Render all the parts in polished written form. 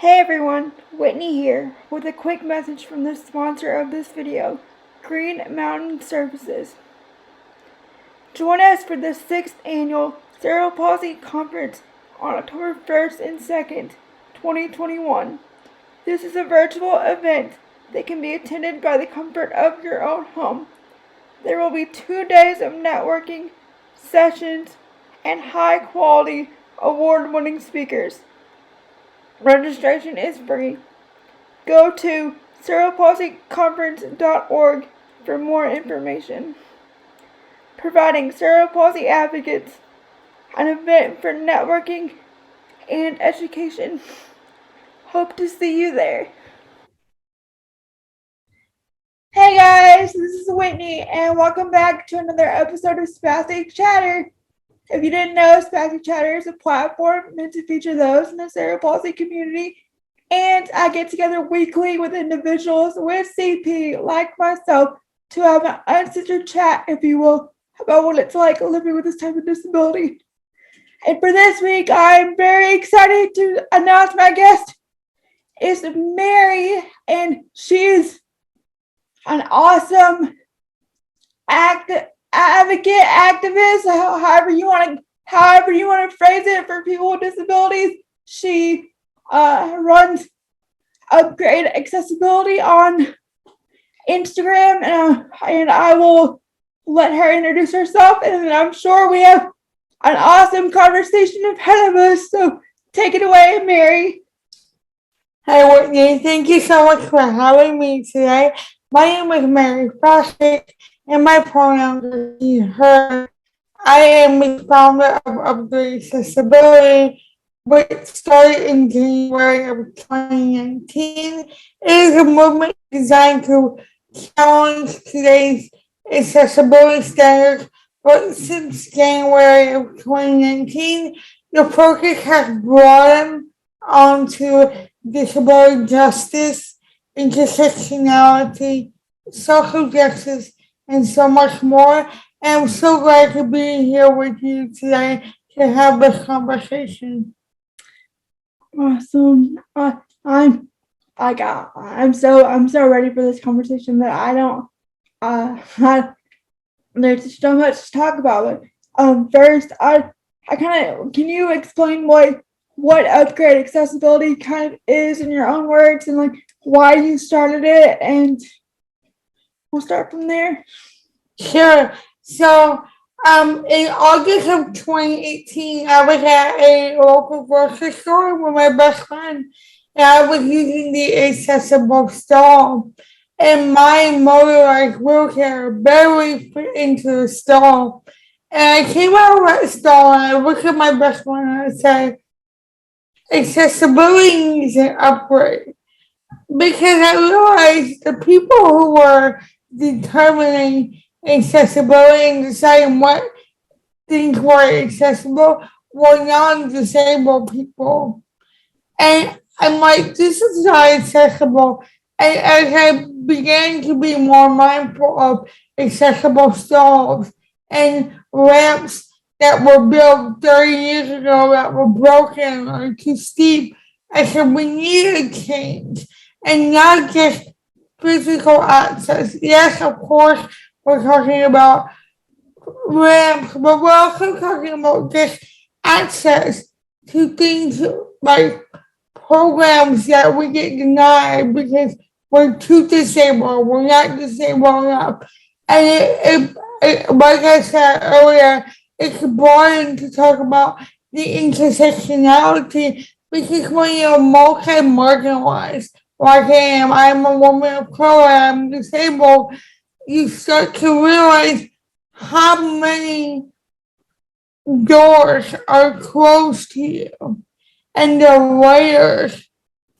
Hey everyone, Whitney here with a quick message from the sponsor of this video, Green Mountain Services. Join us for the 6th annual Cerebral Palsy Conference on October 1st and 2nd, 2021. This is a virtual event that can be attended by the comfort of your own home. There will be 2 days of networking, sessions, and high-quality, award-winning speakers. Registration is free. Go to cerebralpalsyconference.org for more information. Providing cerebral palsy advocates, an event for networking and education. Hope to see you there. Hey guys, this is Whitney, and welcome back to another episode of Spastic Chatter. If you didn't know, Spastic Chatter is a platform meant to feature those in the cerebral palsy community, and I get together weekly with individuals with CP like myself to have an uncensored chat, if you will, about what it's like living with this type of disability. And for this week, I'm very excited to announce my guest is Mary, and she's an awesome advocate, activist, however you want to phrase it, for people with disabilities. She runs Upgrade Accessibility on Instagram, and I will let her introduce herself, and I'm sure we have an awesome conversation ahead of us. So take it away, Mary. Hi, Whitney. Thank you so much for having me today. My name is Mary Fashik, and my pronouns are she, her. I am the founder of Upgrade Accessibility, which started in January of 2019. It is a movement designed to challenge today's accessibility standards, but since January of 2019, the focus has broadened onto disability justice, intersectionality, social justice, and so much more. And I'm so glad to be here with you today to have this conversation. Awesome. I'm so ready for this conversation that there's so much to talk about. But first, I kind of, can you explain what Upgrade Accessibility kind of is in your own words, and like why you started it, and we'll start from there. Sure. So, in August of 2018, I was at a local grocery store with my best friend, and I was using the accessible stall, and my motorized wheelchair barely fit into the stall. And I came out of that stall and I looked at my best friend and I said, accessibility needs an upgrade. Because I realized the people who were determining accessibility and deciding what things were accessible were non-disabled people. And I'm like, this is not accessible. And as I began to be more mindful of accessible stalls and ramps that were built 30 years ago that were broken or too steep, I said, we need a change. And not just physical access. Yes, of course, we're talking about ramps, but we're also talking about just access to things like programs that we get denied because we're too disabled, we're not disabled enough. And like I said earlier, it's important to talk about the intersectionality because when you're multi-marginalized, like I'm a woman of color, I'm disabled, you start to realize how many doors are closed to you and the layers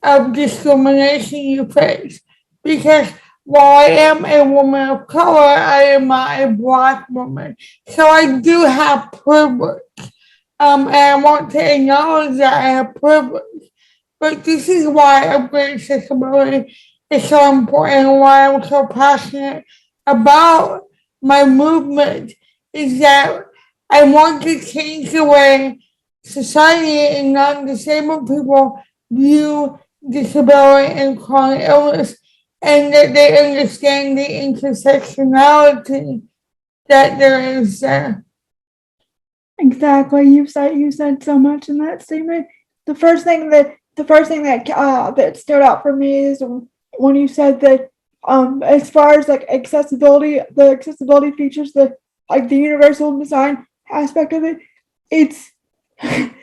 of discrimination you face. Because while I am a woman of color, I am not a Black woman. So I do have privilege. And I want to acknowledge that I have privilege. But this is why Upgrade Accessibility is so important and why I'm so passionate about my movement is that I want to change the way society and non-disabled people view disability and chronic illness, and that they understand the intersectionality that there is there. Exactly. You said so much in that statement. The first thing that stood out for me is when you said that as far as like accessibility, the accessibility features, the like the universal design aspect of it, it's I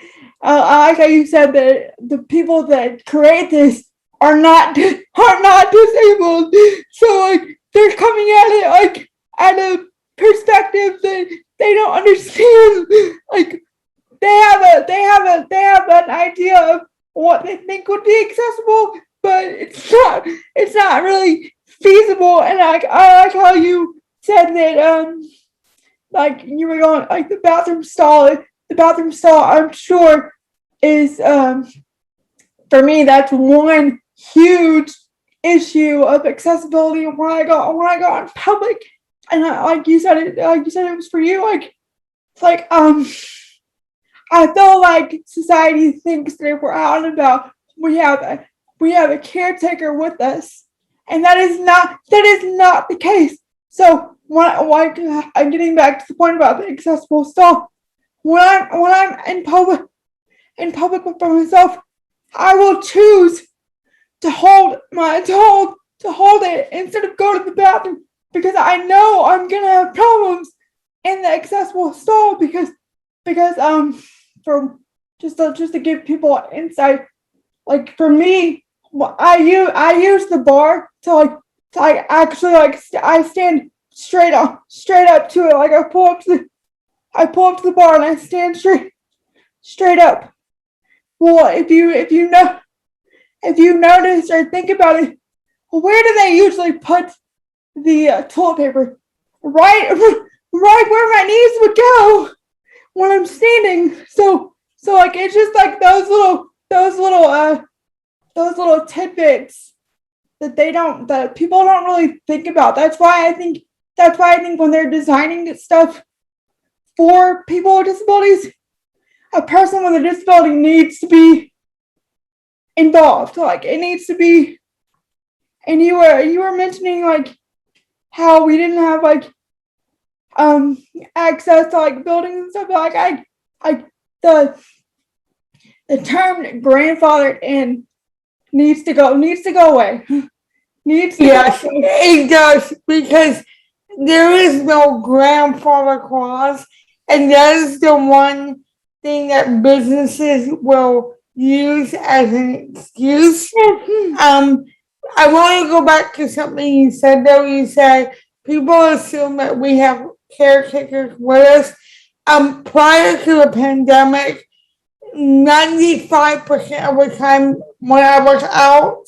like how you said that the people that create this are not are not disabled. So like they're coming at it like at a perspective that they don't understand. Like they have an idea of what they think would be accessible, but it's not really feasible. And I like how you said that like you were going like the bathroom stall I'm sure is for me that's one huge issue of accessibility when I go in public. And like you said it was for you, like it's like I feel like society thinks that if we're out and about, we have a caretaker with us, and that is not the case. So like I'm getting back to the point about the accessible stall. When I'm in public by myself, I will choose to hold it instead of go to the bathroom because I know I'm gonna have problems in the accessible stall because for just to give people insight, like for me, I use the bar to actually I stand straight up to it, like I pull up to the bar and I stand straight up. Well, if you notice or think about it, where do they usually put the toilet paper? Right, right where my knees would go when I'm standing. So like it's just like those little tidbits that people don't really think about. That's why I think when they're designing stuff for people with disabilities, a person with a disability needs to be involved. Like it needs to be. And you were mentioning like how we didn't have like access to like buildings and stuff. Like the term grandfathered in needs to go away. Yes, it does, because there is no grandfather clause, and that is the one thing that businesses will use as an excuse. I want to go back to something you said though. You said people assume that we have caretakers with us. Prior to the pandemic, 95% of the time when I was out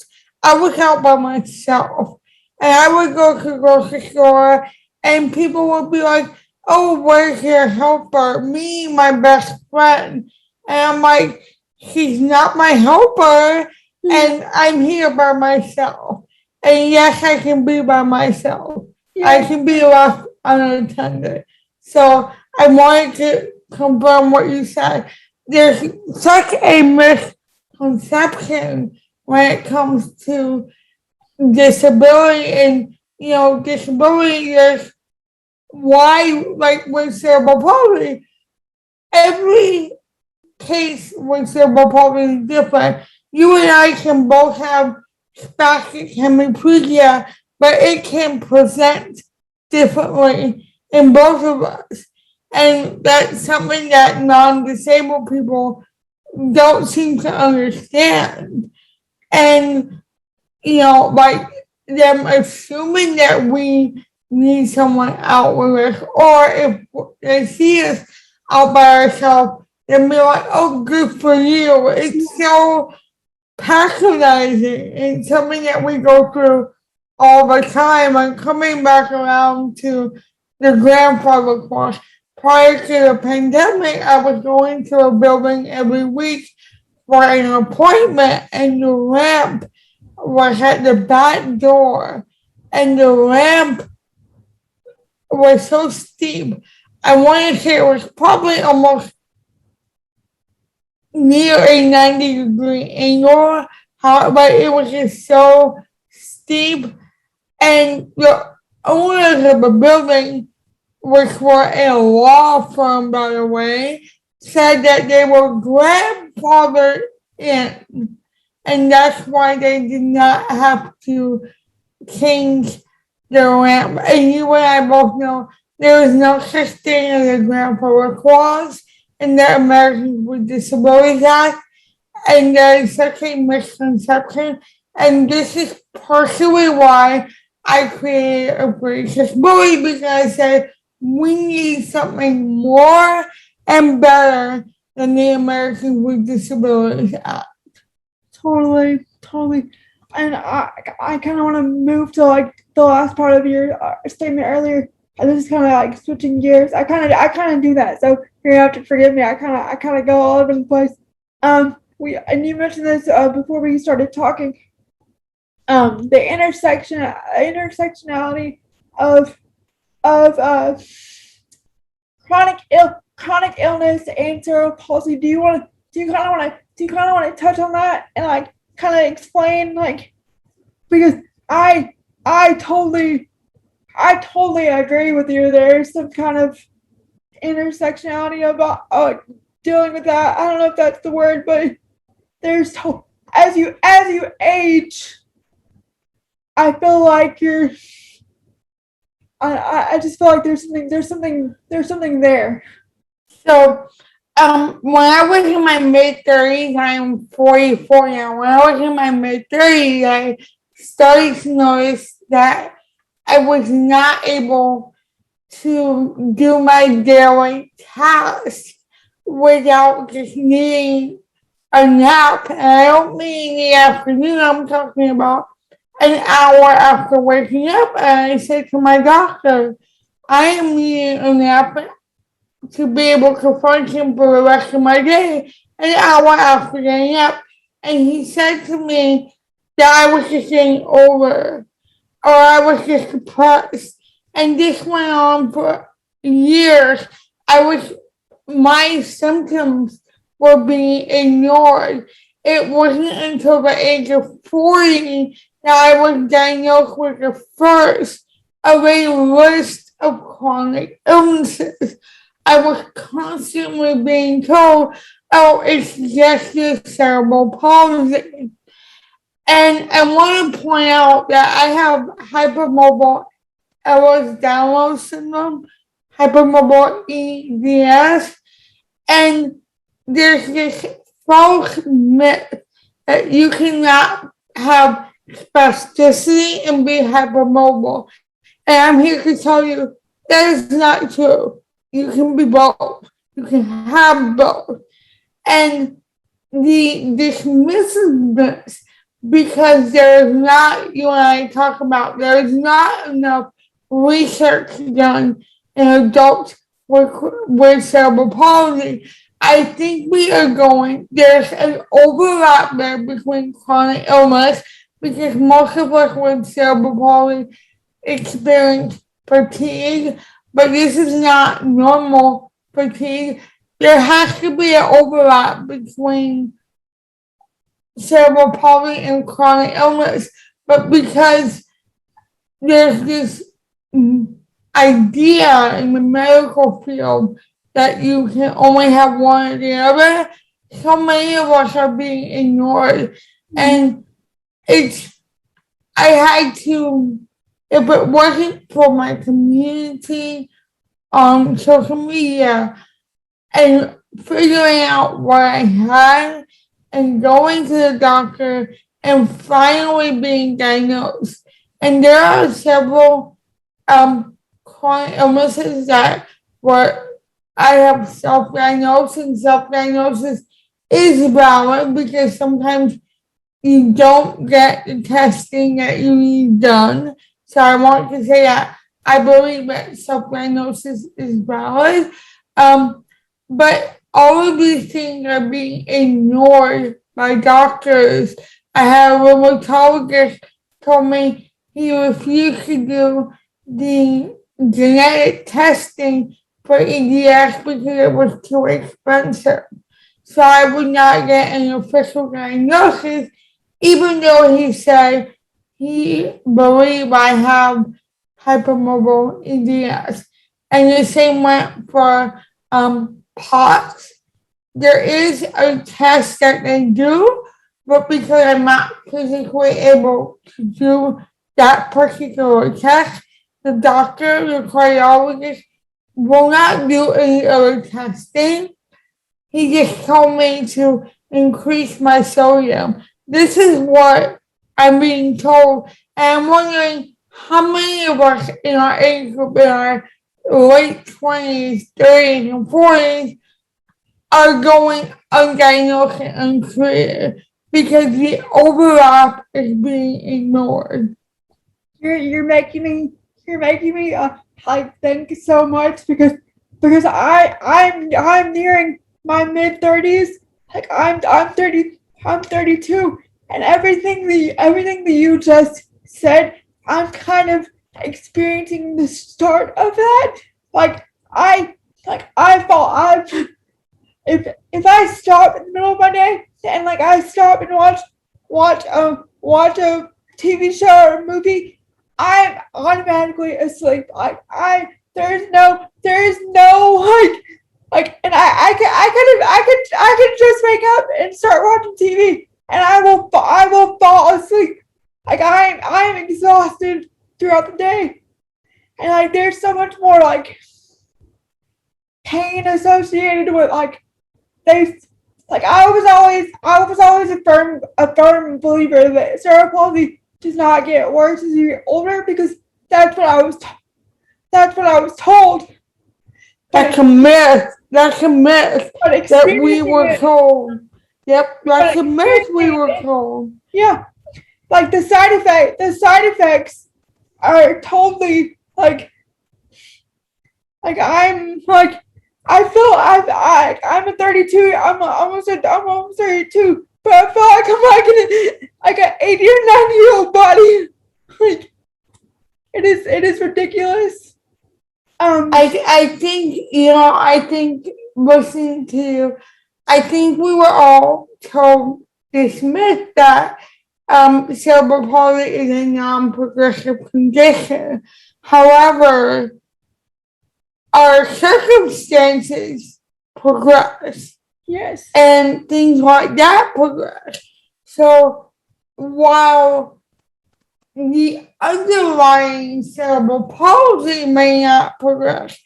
by myself. And I would go to the grocery store and people would be like, "Oh, where's your helper?" Me, my best friend. And I'm like, "She's not my helper, and I'm here by myself." And yes, I can be by myself. I can be left unattended. So I wanted to confirm what you said. There's such a misconception when it comes to disability, and disability is why, like with cerebral palsy, every case with cerebral palsy is different. You and I can both have spastic hemiplegia, but it can present differently in both of us. And that's something that non-disabled people don't seem to understand. And, like them assuming that we need someone out with us, or if they see us out by ourselves, they'll be like, "Oh, good for you." It's so patronizing. It's something that we go through all the time. I'm coming back around to the grandfather course. Prior to the pandemic, I was going to a building every week for an appointment, and the ramp was at the back door, and the ramp was so steep. I want to say it was probably almost near a 90-degree angle. but it was just so steep. And the owners of the building, which were a law firm, by the way, said that they were grandfathered in. And that's why they did not have to change the ramp. And you and I both know there is no such thing as a grandfather clause in the Americans with Disabilities Act. And there is such a misconception. And this is partially why I created a British Disability, because I said we need something more and better than the Americans with Disabilities Act. Totally. And I kind of want to move to like the last part of your statement earlier. And this is kind of like switching gears. I kind of do that. So you're gonna have to forgive me. I kind of go all over the place. And you mentioned this before we started talking. The intersectionality of chronic illness and cerebral palsy. Do you kind of want to touch on that and like kind of explain, like, because I totally agree with you. There's some kind of intersectionality about dealing with that. I don't know if that's the word, but there's as you age, I feel like I just feel like there's something there. So, when I was in my mid-30s, I'm 44 now. When I was in my mid-30s, I started to notice that I was not able to do my daily tasks without just needing a nap. And I don't mean in the afternoon, I'm talking about an hour after waking up. And I said to my doctor, I am needing a nap to be able to function for the rest of my day, an hour after getting up. And he said to me that I was just getting older, or I was just depressed. And this went on for years. My symptoms were being ignored. It wasn't until the age of 40 that I was diagnosed with the first of a list of chronic illnesses. I was constantly being told, oh, it's just your cerebral palsy. And I want to point out that I have hypermobile Ehlers-Danlos syndrome, hypermobile EDS, and there's this false myth that you cannot have spasticity and be hypermobile. And I'm here to tell you that is not true. You can be both. You can have both. And this misses this because there is not, you and I talk about, there is not enough research done in adults with cerebral palsy. I think there's an overlap there between chronic illness, because most of us with cerebral palsy experience fatigue, but this is not normal fatigue. There has to be an overlap between cerebral palsy and chronic illness, but because there's this idea in the medical field that you can only have one or the other, so many of us are being ignored. And I had to, if it wasn't for my community on social media and figuring out what I had and going to the doctor and finally being diagnosed. And there are several chronic illnesses that I have self-diagnosed, and self-diagnosis is valid because sometimes you don't get the testing that you need done. So I want to say that I believe that self-diagnosis is valid. But all of these things are being ignored by doctors. I had a rheumatologist told me he refused to do the genetic testing for EDS because it was too expensive. So I would not get an official diagnosis, even though he said he believed I have hypermobile EDS. And the same went for POTS. There is a test that they do, but because I'm not physically able to do that particular test, the doctor, the cardiologist, will not do any other testing. He just told me to increase my sodium. This is what I'm being told. And I'm wondering how many of us in our age group, in our late 20s, 30s, and 40s, are going undiagnosed and untreated because the overlap is being ignored. You're making me like think so much because I'm nearing my mid-30s. Like I'm 32, and everything that you just said, I'm kind of experiencing the start of that. Like I fall I if I stop in the middle of my day and like I stop and watch a TV show or a movie, I'm automatically asleep. I there's no and I could just wake up and start watching TV and I will fall asleep. Like I'm exhausted throughout the day. And like there's so much more like pain associated with like they like I was always a firm believer that cerebral palsy does not get worse as you get older because that's what I was told. That's a myth. That's a myth But that we were it, told. Yep, that's but a myth we were experiencing it, told. yeah, like the side effects are totally like I'm like I feel I'm a 32. I'm almost 32, but I feel like I'm like an 80 or 90-year-old body. Like it is ridiculous. I think, I think listening to you, I think we were all told this myth that cerebral palsy is a non-progressive condition. However, our circumstances progress. Yes. And things like that progress. So while the underlying cerebral palsy may not progress,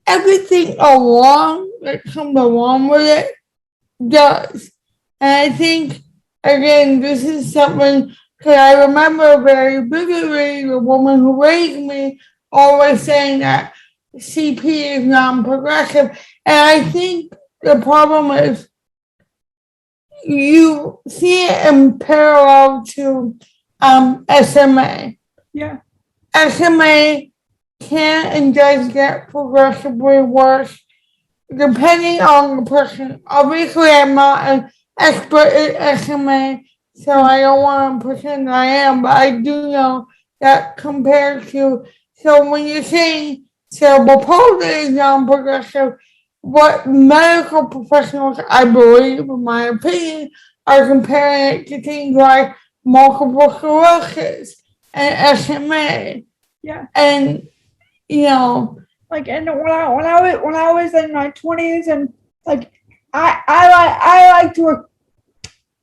everything along that comes along with it does. And I think, again, this is something that I remember very vividly the woman who raised me always saying that CP is non-progressive. And I think the problem is you see it in parallel to SMA. Yeah. SMA can and does get progressively worse depending on the person. Obviously, I'm not an expert in SMA, so I don't want to pretend I am, but I do know that compared to, so when you're saying cerebral palsy is non-progressive, what medical professionals, I believe, in my opinion, are comparing it to things like multiple sclerosis and SMA. Yeah. And, like, and when I was in my 20s and like I like to work.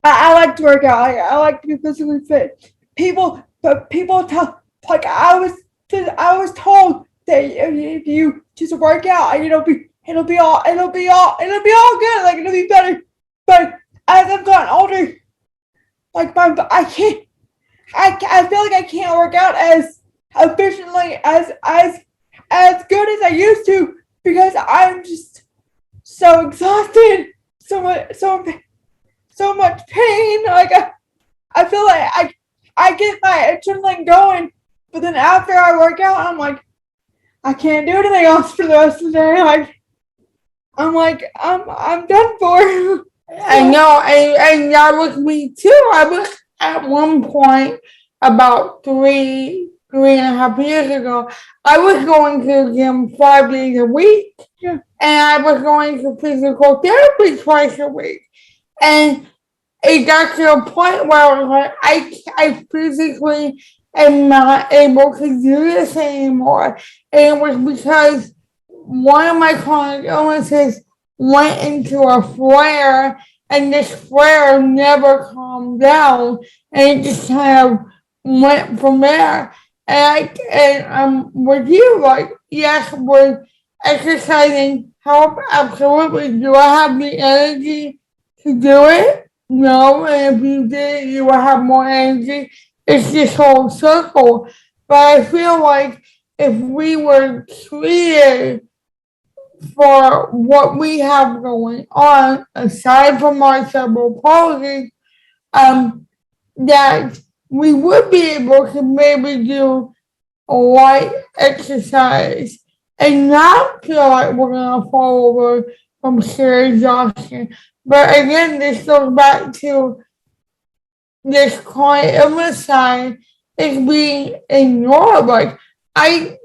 I like to work out. I like to be physically fit. People tell like I was told that if you just work out, it'll be all good. Like it'll be better. But as I've gotten older, like I can't. I feel like I can't work out as efficiently as good as I used to because I'm just so exhausted, so much pain. Like I feel like I get my adrenaline going, but then after I work out, I'm like I can't do anything else for the rest of the day. I'm done for. I know, and that was me too. I was at one point about three and a half years ago. I was going to the gym 5 days a week, Yeah. and I was going to physical therapy twice a week. And it got to a point where I was like, I physically am not able to do this anymore. And it was because one of my chronic illnesses went into a flare, and this flare never calmed down, and it just kind of went from there. And I'm with you, like, yes, would exercising help? Absolutely. Do I have the energy to do it? No, and if you did, you would have more energy. It's this whole circle. But I feel like if we were treated for what we have going on, aside from our cerebral palsy, that we would be able to maybe do a light exercise and not feel like we're gonna fall over from sheer exhaustion. But again, this goes back to this chronic illness sign is being ignored. Like I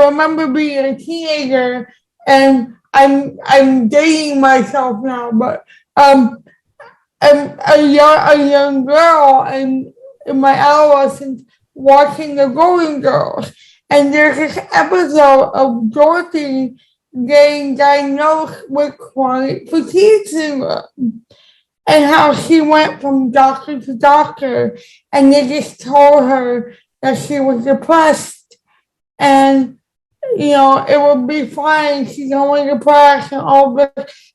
remember being a teenager, and I'm dating myself now, but I'm a young girl and in my adolescence watching the Golden Girls, and there's this episode of Dorothy getting diagnosed with chronic fatigue syndrome, and how she went from doctor to doctor, and they just told her that she was depressed, and it would be fine. She's only depressed and all this.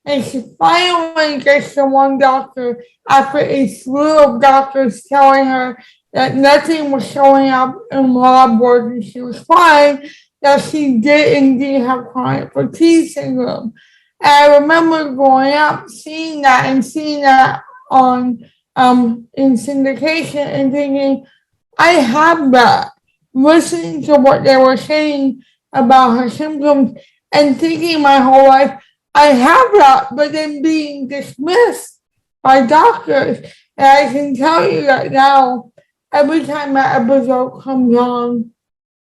And she finally gets to one doctor after a slew of doctors telling her that nothing was showing up in lab work and she was fine, that she did indeed have chronic fatigue syndrome. And I remember growing up seeing that on in syndication and thinking, I have that. Listening to what they were saying about her symptoms and thinking my whole life, I have that, but then being dismissed by doctors. And I can tell you that now, every time that episode comes on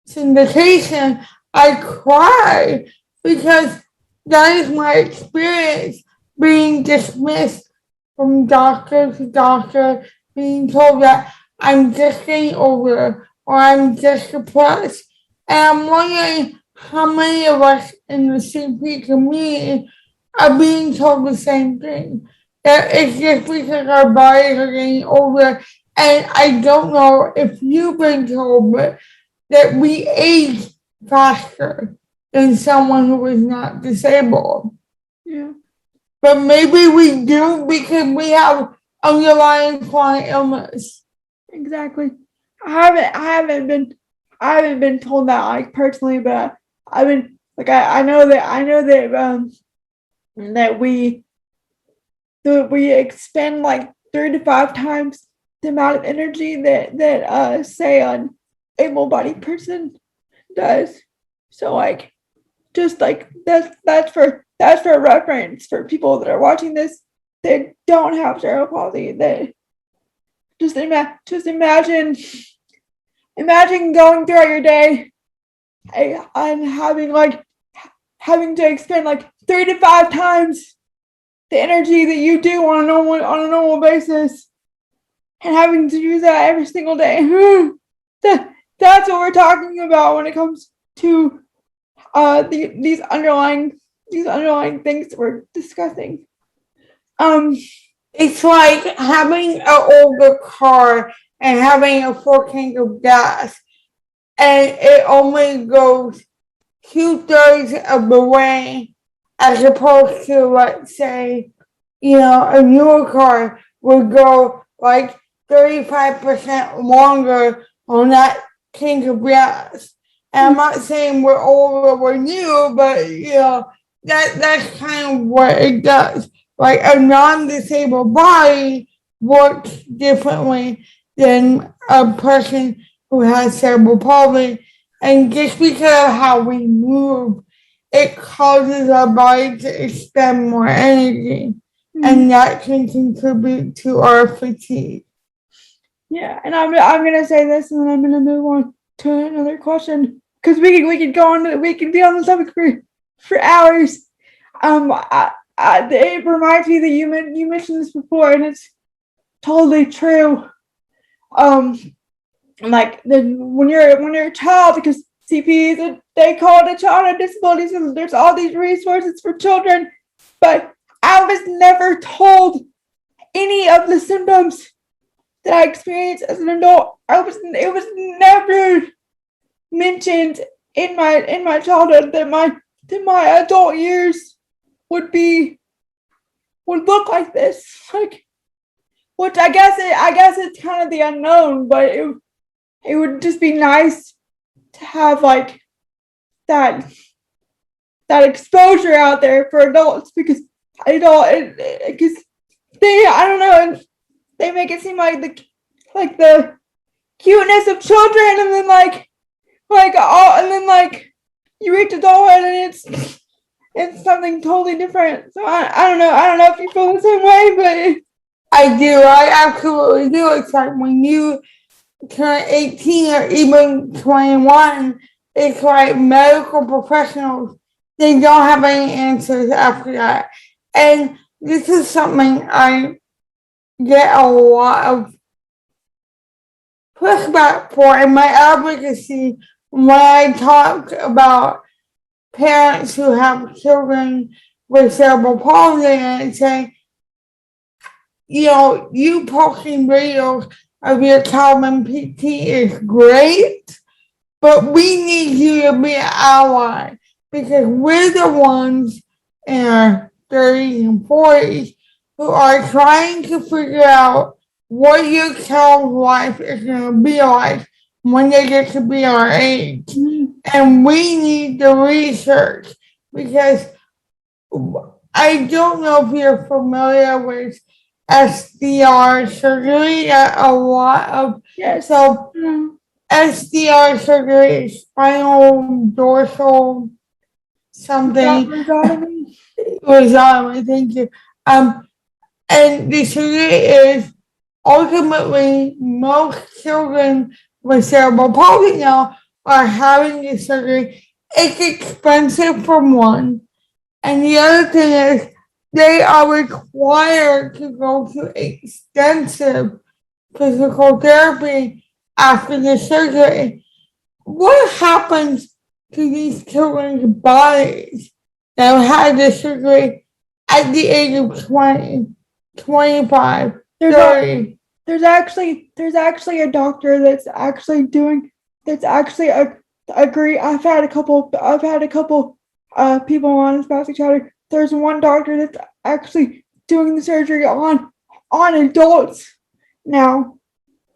syndication, I cry because that is my experience, being dismissed from doctor to doctor, being told that I'm just getting over or I'm just depressed. And I'm wondering how many of us in the CP community are being told the same thing. That it's just because our bodies are getting older. And I don't know if you've been told, but that we age faster than someone who is not disabled. Yeah. But maybe we do because we have underlying chronic illness. Exactly. I haven't been told that like personally, but I've been like I know that that we expend like 3 to 5 times the amount of energy that say an able-bodied person does. So like just like that's for reference for people that are watching this that don't have cerebral palsy. That just imagine going throughout your day and having to expend like 3 to 5 times the energy that you do on a normal basis, and having to use that every single day. That's what we're talking about when it comes to these underlying things that we're discussing. It's like having an older car and having a full tank of gas, and it only goes 2/3 of the way, as opposed to, let's say, a newer car would go like 35% longer on that tank of gas. And I'm not saying we're old or we're new, but that's kind of what it does. Like a non-disabled body works differently than a person who has cerebral palsy. And just because of how we move, it causes our body to expend more energy. And that can contribute to our fatigue. Yeah, and I'm gonna say this, and then I'm gonna move on to another question, because we could go on, we could be on the topic for hours. It reminds me that you mentioned this before, and totally true. Like when you're a child, because CP they call it a child with disabilities, and there's all these resources for children, but I was never told any of the symptoms that I experienced as an adult. It was never mentioned in my childhood that my adult years would look like this. Like, which I guess it's kind of the unknown, but it would just be nice to have like that exposure out there for adults, because I don't know, they make it seem like the cuteness of children, and then you reach adulthood and it's something totally different. So I don't know if you feel the same way, but I do. I absolutely do. It's like when you turn 18 or even 21, it's like medical professionals, they don't have any answers after that. And this is something I get a lot of pushback for in my advocacy when I talk about parents who have children with cerebral palsy, and say, you posting videos of your child in PT is great, but we need you to be an ally, because we're the ones in our 30s and 40s who are trying to figure out what your child's life is going to be like when they get to be our age. And we need the research, because I don't know if you're familiar with SDR surgery. A lot of so SDR surgery is spinal dorsal something. Rhizotomy, thank you. And the surgery is ultimately most children with cerebral palsy now are having this surgery. It's expensive for one. And the other thing is they are required to go to extensive physical therapy after the surgery. What happens to these children's bodies that have had the surgery at the age of 20, 25, 30? There's actually a doctor that's actually agree. I've had a couple people on Spastic Chatter. There's one doctor that's actually doing the surgery on adults now.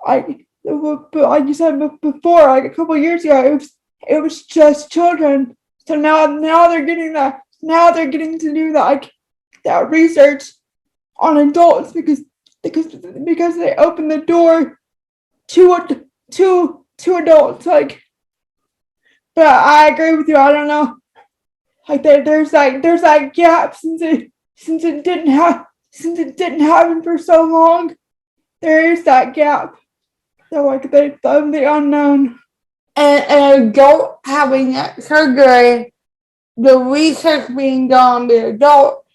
Like you said before, like a couple years ago, it was just children. So now they're getting that. Now they're getting to do that research on adults, because they opened the door to adults. Like, but I agree with you. I don't know. Like there's gap since it didn't happen for so long. There is that gap. So the unknown. And an adult having that surgery, the research being done on the adult,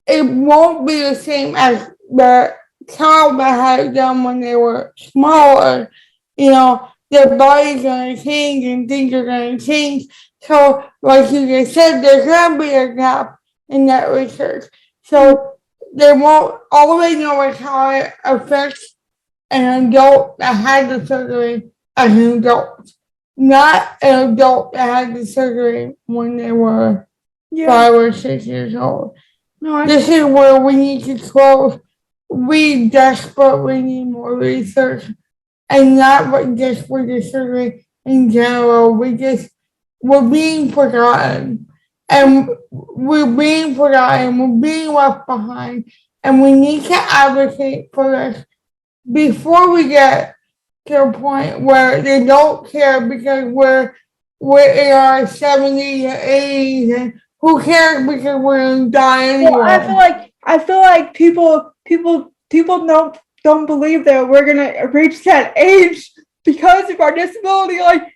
it won't be the same as the child that had it done when they were smaller. Their body's going to change and things are going to change. So, like you just said, there's going to be a gap in that research. So, they won't always know how it affects an adult that had the surgery as an adult, not an adult that had the surgery when they were 5 or 6 years old. This is where we need to close. We desperately need more research, and not just with the surgery in general. We're being forgotten, and we're being left behind, and we need to advocate for this before we get to a point where they don't care, because we're in our 70s and 80s, and who cares, because we're gonna die anyway. Well, I feel like people don't believe that we're gonna reach that age because of our disability. To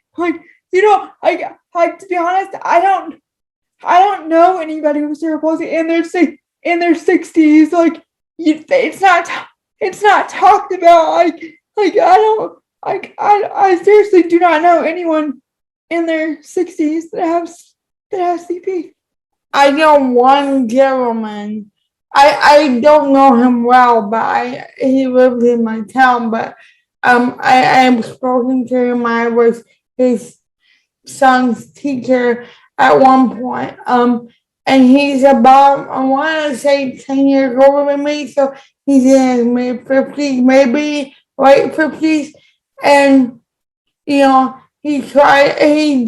be honest, I don't know anybody with cerebral palsy in their 60s. it's not talked about. Like I don't I seriously do not know anyone in their 60s that has CP. I know one gentleman. I don't know him well, but he lives in my town. But I am spoken to him. I was his son's teacher at one point. And he's about, I want to say 10 years older than me, so he's in his mid 50s, maybe late 50s. And he's very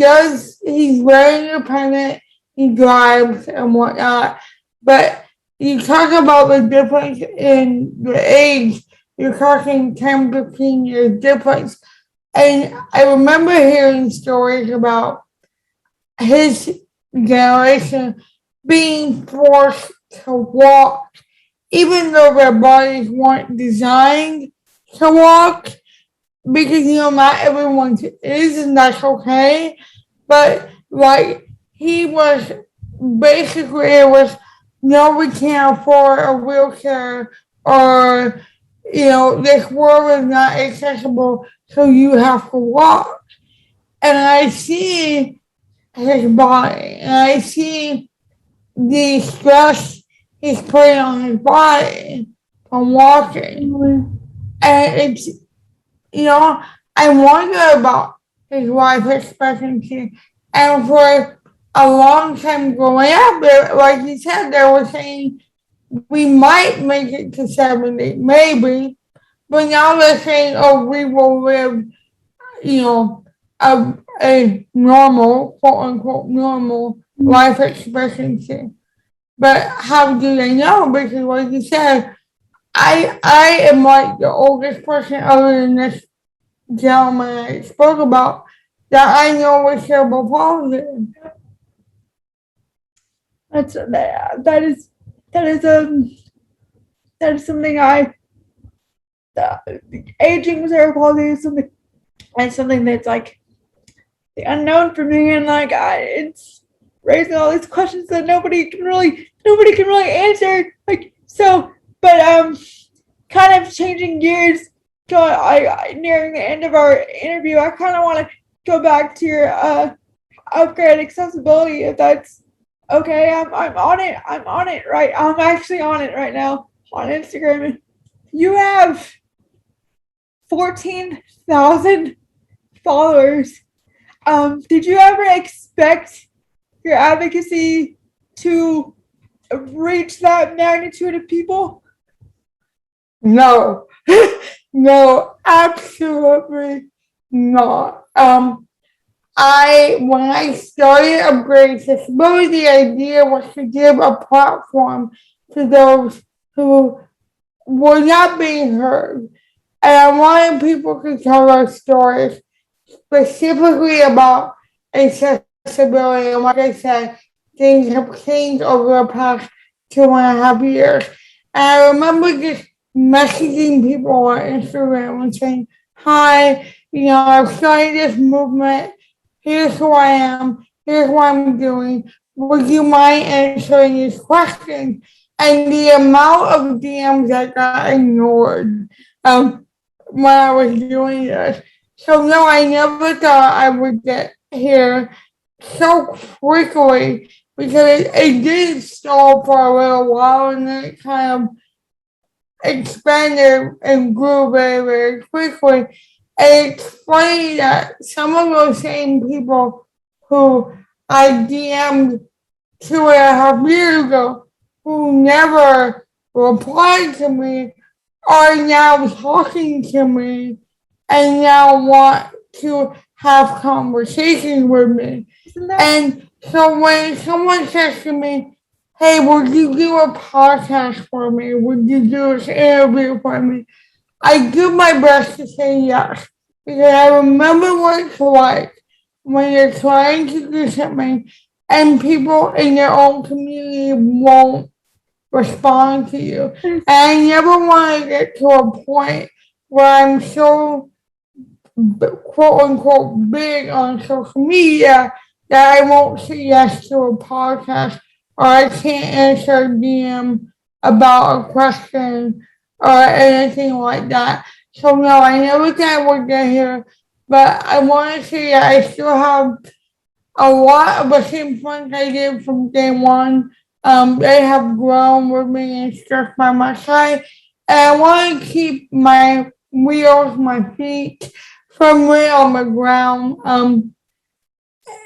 independent, he drives and whatnot. But you talk about the difference in the age, you're talking 10, 15 years difference. And I remember hearing stories about his generation being forced to walk, even though their bodies weren't designed to walk, because not everyone is, and that's okay. But like he was basically, it was no, we can't afford a wheelchair, or this world is not accessible, so you have to walk. And I see his body, and I see the stress he's putting on his body from walking. And it's, I wonder about his life expectancy. And for a long time growing up, like you said, they were saying we might make it to 70, maybe. But now they're saying, oh, we will live, a normal, quote unquote, normal life expectancy. But how do they know? Because, like you said, I am like the oldest person other than this gentleman I spoke about that I know with cerebral palsy. That is something aging with cerebral palsy is something that's like the unknown for me, and like it's raising all these questions that nobody can really answer. Like so, but kind of changing gears. Nearing the end of our interview, I kind of want to go back to your upgrade accessibility, if that's okay. I'm on it. I'm actually on it right now on Instagram. You have 14,000 followers. Did you ever expect your advocacy to reach that magnitude of people? No, no, absolutely not. When I started Upgrade Accessibility, the idea was to give a platform to those who were not being heard. And I wanted people to tell their stories specifically about accessibility. And like I said, things have changed over the past 2.5 years. And I remember just messaging people on Instagram and saying, hi, I've started this movement. Here's who I am. Here's what I'm doing. Would you mind answering these questions? And the amount of DMs that got ignored when I was doing this. So no, I never thought I would get here so quickly, because it did stall for a little while, and then it kind of expanded and grew very, very quickly. And it's funny that some of those same people who I DM'd 2.5 years ago, who never replied to me, are now talking to me and now want to have conversations with me. And so when someone says to me, hey, would you do a podcast for me? Would you do this interview for me? I do my best to say yes, because I remember what it's like when you're trying to do something and people in your own community won't respond to you. And I never want to get to a point where I'm so quote unquote big on social media that I won't say yes to a podcast, or I can't answer a DM about a question, or anything like that. So no, I never thought we'd get here, but I want to say that I still have a lot of the same friends I did from day one. They have grown with me and stuck by my side. And I want to keep my wheels, my feet firmly on the ground.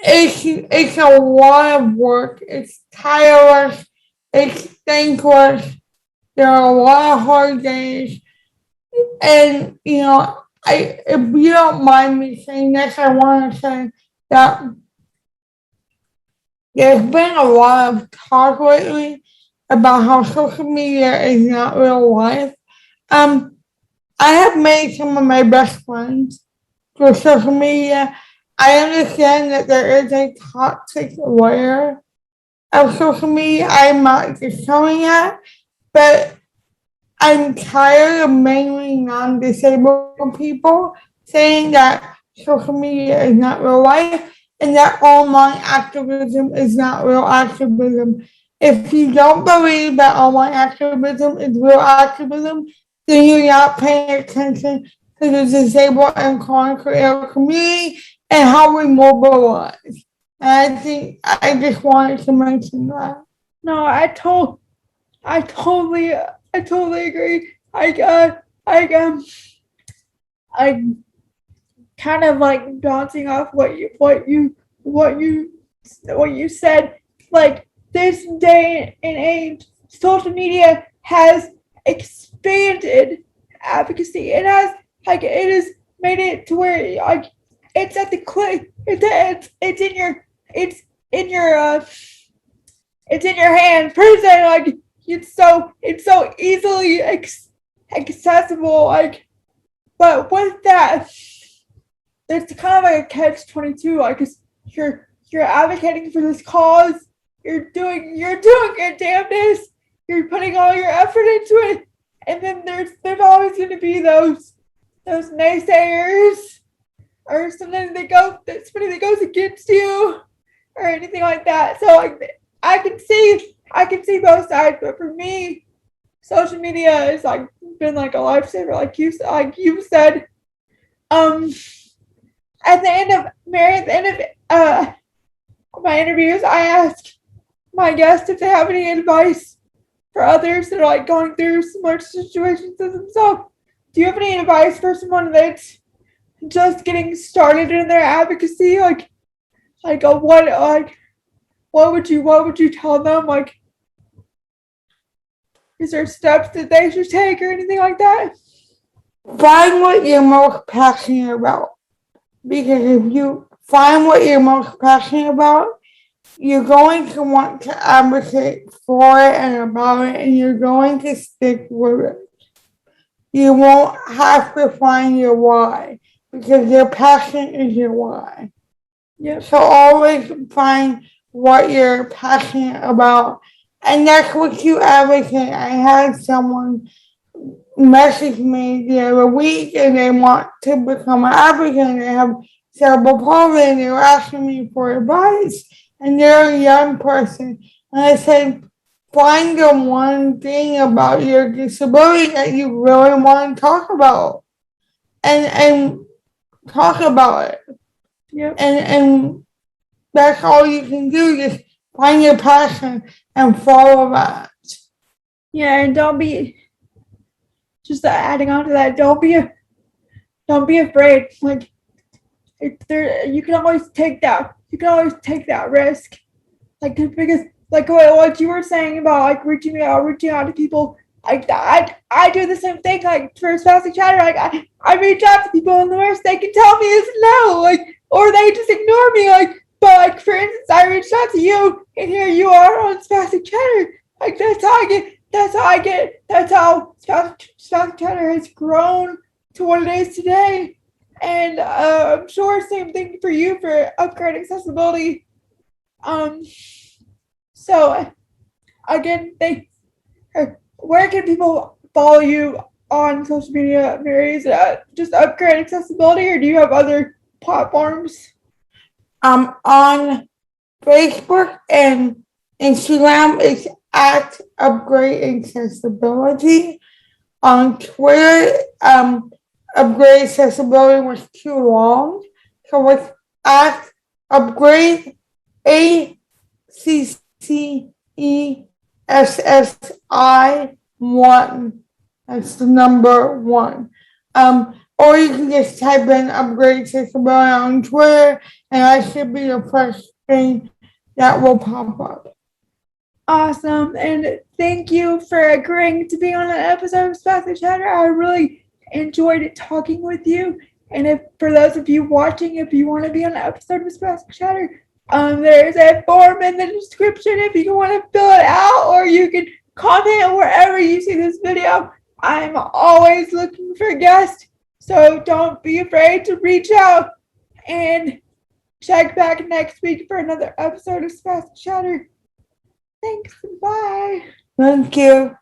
It's a lot of work. It's tireless. It's thankless. There are a lot of hard days. And, if you don't mind me saying this, I want to say that there's been a lot of talk lately about how social media is not real life. Um, I have made some of my best friends through social media. I understand that there is a toxic layer of social media. I'm not just showing that, but I'm tired of mainly non-disabled people saying that social media is not real life and that online activism is not real activism. If you don't believe that online activism is real activism, then you're not paying attention to the disabled and chronically ill community and how we mobilize. And I think I just wanted to mention that. No, I totally agree. I kind of like bouncing off what you said. Like this day and age, social media has expanded advocacy. It has made it to where like it's at the click. It's in your it's in your it's in your hand person. Like it's so easily accessible. Like, but with that, it's kind of like a catch-22. Like, 'cause you're advocating for this cause. You're doing your damnedest. You're putting all your effort into it, and then there's always going to be those naysayers or something that goes against you or anything like that. So like I can see both sides, but for me, social media has like been like a lifesaver, like you said. Um, at the end of my interviews, I ask my guests if they have any advice for others that are like going through similar situations as themselves. Do you have any advice for someone that's just getting started in their advocacy? What would you tell them? Like, is there steps that they should take or anything like that? Find what you're most passionate about. Because if you find what you're most passionate about, you're going to want to advocate for it and about it, and you're going to stick with it. You won't have to find your why because your passion is your why. Yep. So always find what you're passionate about, and that's what you advocate. I had someone message me the other week and they want to become an advocate. They have cerebral palsy and they were asking me for advice. And they're a young person. And I said, find the one thing about your disability that you really want to talk about. And talk about it. Yep. And that's all you can do. Just find your passion and follow that. Yeah, and don't be just adding on to that. Don't be afraid. Like you can always take that. You can always take that risk. Like because like what you were saying about like reaching out to people. Like I do the same thing. Like for Spastic Chatter, like I reach out to people and the worst they can tell me is no. Like or they just ignore me. Like but like for instance, I reached out to you and here you are on Spastic Chatter. Like that's how Spastic Chatter has grown to what it is today. And I'm sure same thing for you for upgrade accessibility. So again, where can people follow you on social media, Mary? Is it just upgrade accessibility, or do you have other platforms? On Facebook and Instagram, it's at Upgrade Accessibility. On Twitter, upgrade accessibility was too long. So it's at upgrade ACCESSI1. That's the number 1. Or you can just type in upgrade accessibility on Twitter, and that should be the first thing that will pop up. Awesome. And thank you for agreeing to be on an episode of Spastic Chatter. I really enjoyed talking with you. And if for those of you watching, if you want to be on an episode of Spastic Chatter, there's a form in the description if you want to fill it out, or you can comment wherever you see this video. I'm always looking for guests, so don't be afraid to reach out, and check back next week for another episode of Spastic Chatter. Thanks. Bye. Thank you.